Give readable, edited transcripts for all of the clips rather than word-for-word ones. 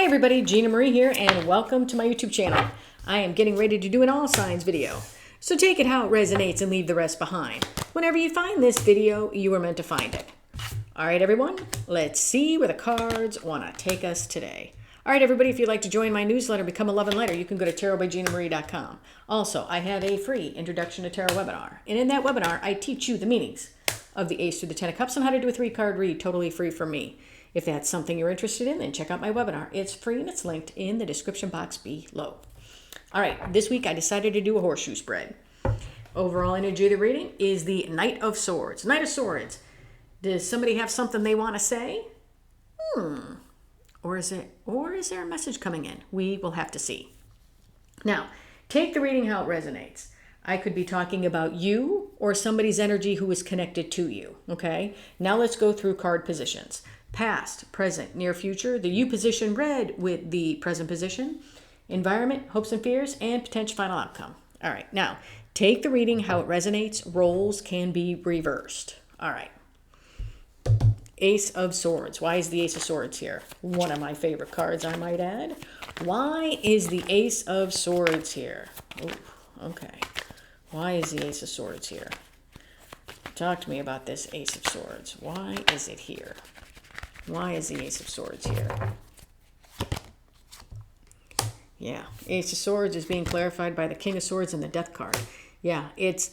Hi everybody, Gina Marie here and welcome to my YouTube channel. I am getting ready to do an all signs video. So take it how it resonates and leave the rest behind. Whenever you find this video, you were meant to find it. All right everyone, let's see where the cards want to take us today. All right everybody, if you'd like to join my newsletter, become a love and letter, you can go to tarotbyginamarie.com. Also, I have a free Introduction to Tarot webinar. And in that webinar, I teach you the meanings of the Ace through the Ten of Cups and how to do a 3-card read totally free from me. If that's something you're interested in, then check out my webinar. It's free and it's linked in the description box below. All right, this week I decided to do a horseshoe spread. Overall energy of the reading is the Knight of Swords. Knight of Swords. Does somebody have something they want to say? Or is there a message coming in? We will have to see. Now, take the reading how it resonates. I could be talking about you or somebody's energy who is connected to you, okay? Now let's go through card positions. Past, present, near future. The you position read with the present position. Environment, hopes and fears, and potential final outcome. All right, now take the reading how it resonates. Roles can be reversed. All right. Ace of Swords. Why is the Ace of Swords here? One of my favorite cards, I might add. Why is the Ace of Swords here? Ooh, okay. Why is the Ace of Swords here? Talk to me about this Ace of Swords. Why is it here? Why is the Ace of Swords here? Yeah, Ace of Swords is being clarified by the King of Swords and the Death card. Yeah, it's...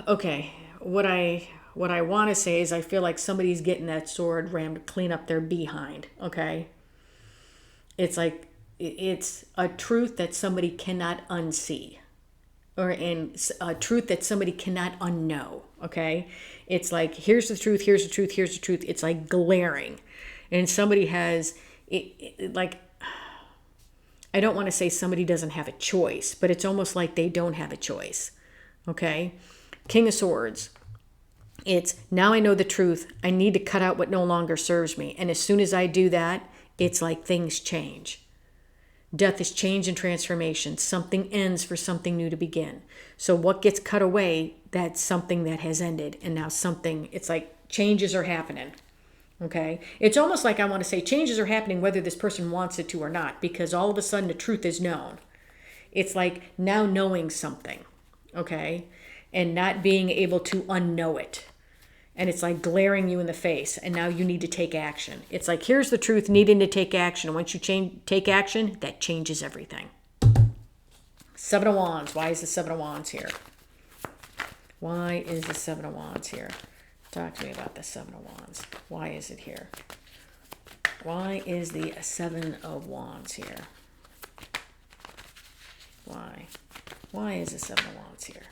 Okay, what I want to say is I feel like somebody's getting that sword rammed to clean up their behind, okay? It's like, it's a truth that somebody cannot unsee. Or in a truth that somebody cannot unknow, okay? It's like, here's the truth, here's the truth, here's the truth. It's like glaring. And somebody has, like, I don't want to say somebody doesn't have a choice, but it's almost like they don't have a choice, okay? King of Swords. It's, now I know the truth. I need to cut out what no longer serves me. And as soon as I do that, it's like things change. Death is change and transformation. Something ends for something new to begin. So what gets cut away, that's something that has ended. And now something, it's like changes are happening. Okay? It's almost like I want to say changes are happening whether this person wants it to or not. Because all of a sudden the truth is known. It's like now knowing something. Okay? And not being able to unknow it. And it's like glaring you in the face. And now you need to take action. It's like, here's the truth, needing to take action. Once you take action, that changes everything. Seven of Wands. Why is the Seven of Wands here? Why is the Seven of Wands here? Talk to me about the Seven of Wands. Why is it here? Why is the Seven of Wands here? Why? Why is the Seven of Wands here?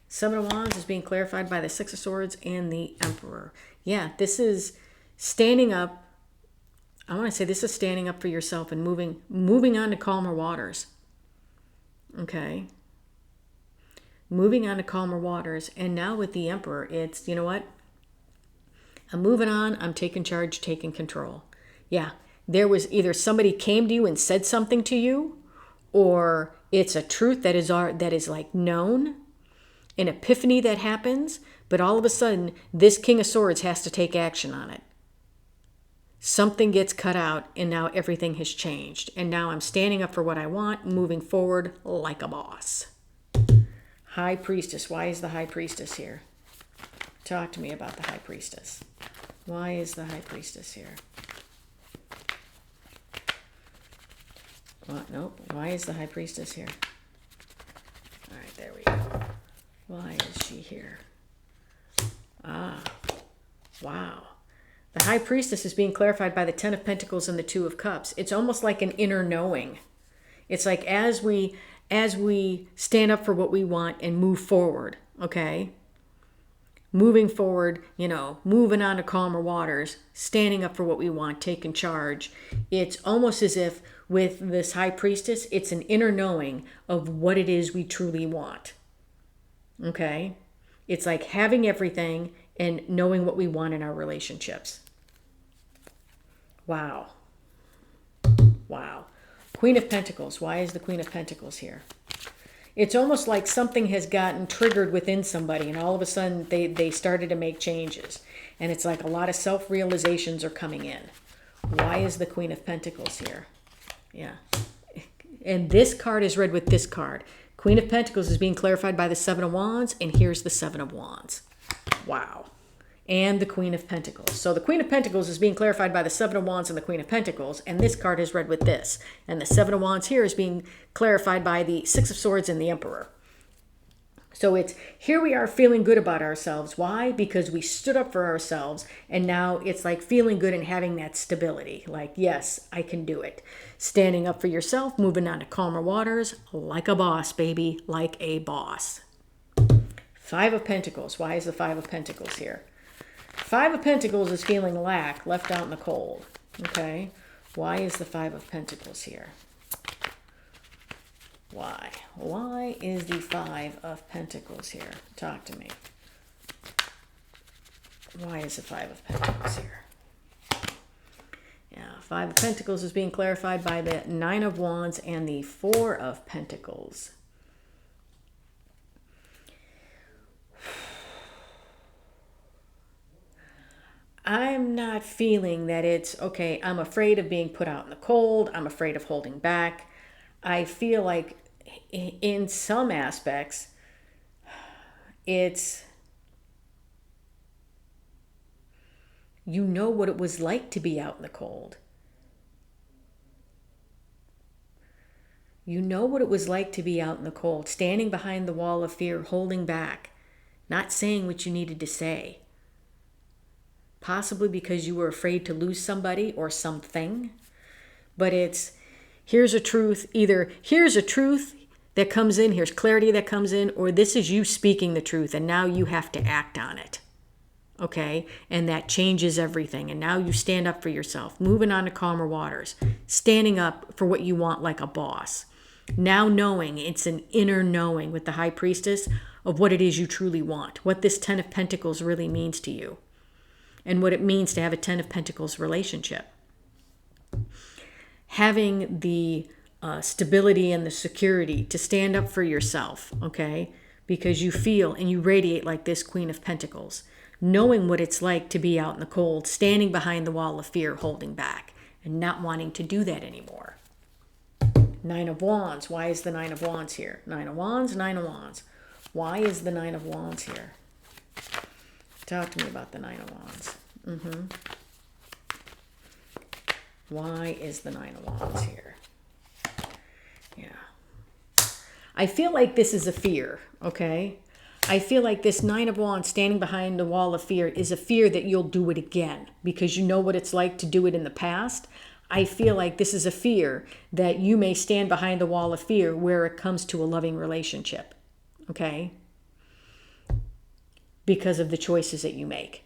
Seven of Wands is being clarified by the Six of Swords and the Emperor. Yeah, this is standing up. I want to say this is standing up for yourself and moving on to calmer waters. Okay. Moving on to calmer waters. And now with the Emperor, it's, you know what? I'm moving on. I'm taking charge, taking control. Yeah, there was either somebody came to you and said something to you, or it's a truth that is like known. An epiphany that happens, but all of a sudden, this King of Swords has to take action on it. Something gets cut out, and now everything has changed. And now I'm standing up for what I want, moving forward like a boss. High Priestess. Why is the High Priestess here? Talk to me about the High Priestess. Why is the High Priestess here? Well, nope. Why is the High Priestess here? All right, there we go. Why is she here? Ah, wow. The High Priestess is being clarified by the Ten of Pentacles and the Two of Cups. It's almost like an inner knowing. It's like as we stand up for what we want and move forward, okay? Moving forward, you know, moving on to calmer waters, standing up for what we want, taking charge. It's almost as if with this High Priestess, it's an inner knowing of what it is we truly want. Okay? It's like having everything and knowing what we want in our relationships. Wow. Wow. Queen of Pentacles. Why is the Queen of Pentacles here? It's almost like something has gotten triggered within somebody, and all of a sudden they started to make changes. And it's like a lot of self-realizations are coming in. Why is the Queen of Pentacles here? Yeah. And this card is read with this card. Queen of Pentacles is being clarified by the Seven of Wands, and here's the Seven of Wands. Wow. And the Queen of Pentacles. So the Queen of Pentacles is being clarified by the Seven of Wands and the Queen of Pentacles, and this card is read with this. And the Seven of Wands here is being clarified by the Six of Swords and the Emperor. So it's, here we are feeling good about ourselves. Why? Because we stood up for ourselves, and now it's like feeling good and having that stability. Like, yes, I can do it. Standing up for yourself, moving on to calmer waters, like a boss, baby, like a boss. Five of Pentacles. Why is the Five of Pentacles here? Five of Pentacles is feeling lack, left out in the cold. Okay? Why is the Five of Pentacles here? Why? Why is the Five of Pentacles here? Talk to me. Why is the Five of Pentacles here? Yeah, Five of Pentacles is being clarified by the Nine of Wands and the Four of Pentacles. I'm not feeling that it's, okay, I'm afraid of being put out in the cold. I'm afraid of holding back. I feel like in some aspects, it's, you know what it was like to be out in the cold. You know what it was like to be out in the cold, standing behind the wall of fear, holding back, not saying what you needed to say. Possibly because you were afraid to lose somebody or something. But it's, here's a truth, either here's a truth that comes in, here's clarity that comes in, or this is you speaking the truth and now you have to act on it. Okay? And that changes everything. And now you stand up for yourself, moving on to calmer waters, standing up for what you want like a boss. Now knowing, it's an inner knowing with the High Priestess of what it is you truly want, what this Ten of Pentacles really means to you, and what it means to have a Ten of Pentacles relationship. Having the stability and the security to stand up for yourself, okay? Because you feel and you radiate like this Queen of Pentacles. Knowing what it's like to be out in the cold, standing behind the wall of fear, holding back, and not wanting to do that anymore. Nine of Wands. Why is the Nine of Wands here? Nine of Wands, Nine of Wands. Why is the Nine of Wands here? Talk to me about the Nine of Wands. Why is the Nine of Wands here? Yeah. I feel like this is a fear, okay? I feel like this Nine of Wands standing behind the wall of fear is a fear that you'll do it again because you know what it's like to do it in the past. I feel like this is a fear that you may stand behind the wall of fear where it comes to a loving relationship, okay? Because of the choices that you make.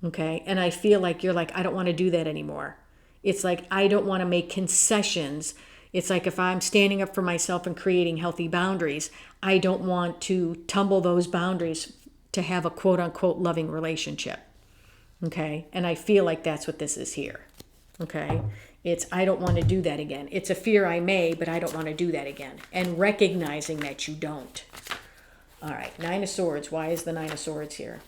Okay? And I feel like you're like, I don't want to do that anymore. It's like, I don't want to make concessions. It's like if I'm standing up for myself and creating healthy boundaries, I don't want to tumble those boundaries to have a quote unquote loving relationship. Okay? And I feel like that's what this is here. Okay? It's, I don't want to do that again. It's a fear I may, but I don't want to do that again. And recognizing that you don't. All right, Nine of Swords. Why is the Nine of Swords here?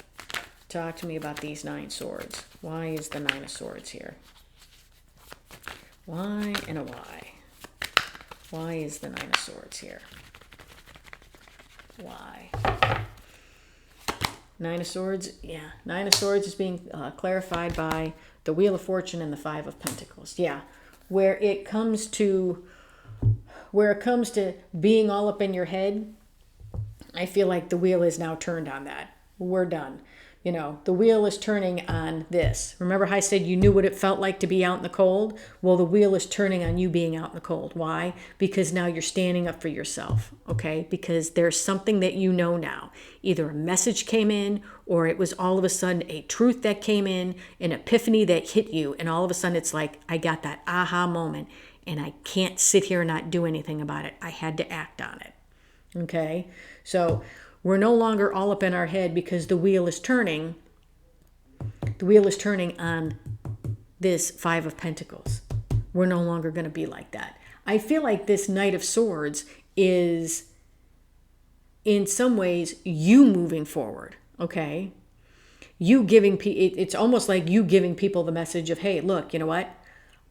Talk to me about these 9 swords. Why is the Nine of Swords here? Why and a why? Why is the Nine of Swords here? Why? Nine of Swords, yeah. Nine of Swords is being clarified by the Wheel of Fortune and the Five of Pentacles. Yeah, where it comes to being all up in your head, I feel like the wheel is now turned on that. We're done. You know, the wheel is turning on this. Remember how I said you knew what it felt like to be out in the cold? Well, the wheel is turning on you being out in the cold. Why? Because now you're standing up for yourself, okay? Because there's something that you know now. Either a message came in or it was all of a sudden a truth that came in, an epiphany that hit you, and all of a sudden it's like, I got that aha moment and I can't sit here and not do anything about it. I had to act on it, okay? So we're no longer all up in our head because the wheel is turning. The wheel is turning on this Five of Pentacles. We're no longer going to be like that. I feel like this Knight of Swords is in some ways you moving forward, okay? You giving it's almost like you giving people the message of, hey, look, you know what?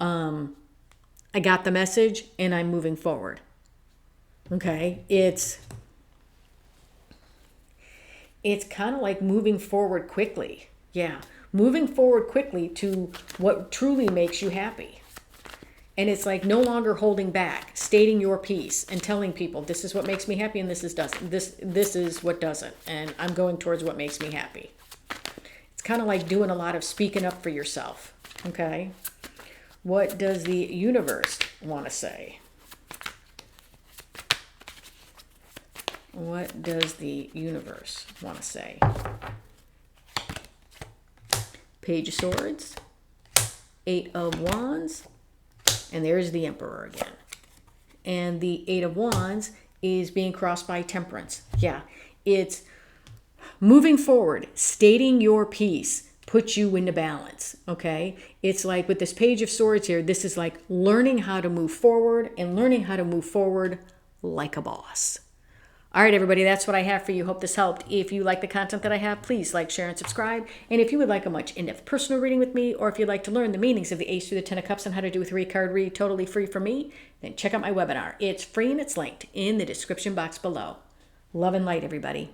I got the message and I'm moving forward. Okay? It's kind of like moving forward quickly. Yeah. Moving forward quickly to what truly makes you happy. And it's like no longer holding back, stating your piece and telling people this is what makes me happy and this is what doesn't. And I'm going towards what makes me happy. It's kind of like doing a lot of speaking up for yourself. Okay? What does the universe want to say? What does the universe want to say? Page of Swords, Eight of Wands, and there's the Emperor again. And the Eight of Wands is being crossed by Temperance. Yeah, it's moving forward, stating your piece, puts you into balance, okay? It's like with this Page of Swords here, this is like learning how to move forward and learning how to move forward like a boss. All right, everybody, that's what I have for you. Hope this helped. If you like the content that I have, please like, share, and subscribe. And if you would like a much in-depth personal reading with me, or if you'd like to learn the meanings of the Ace through the Ten of Cups and how to do a 3-card read totally free from me, then check out my webinar. It's free and it's linked in the description box below. Love and light, everybody.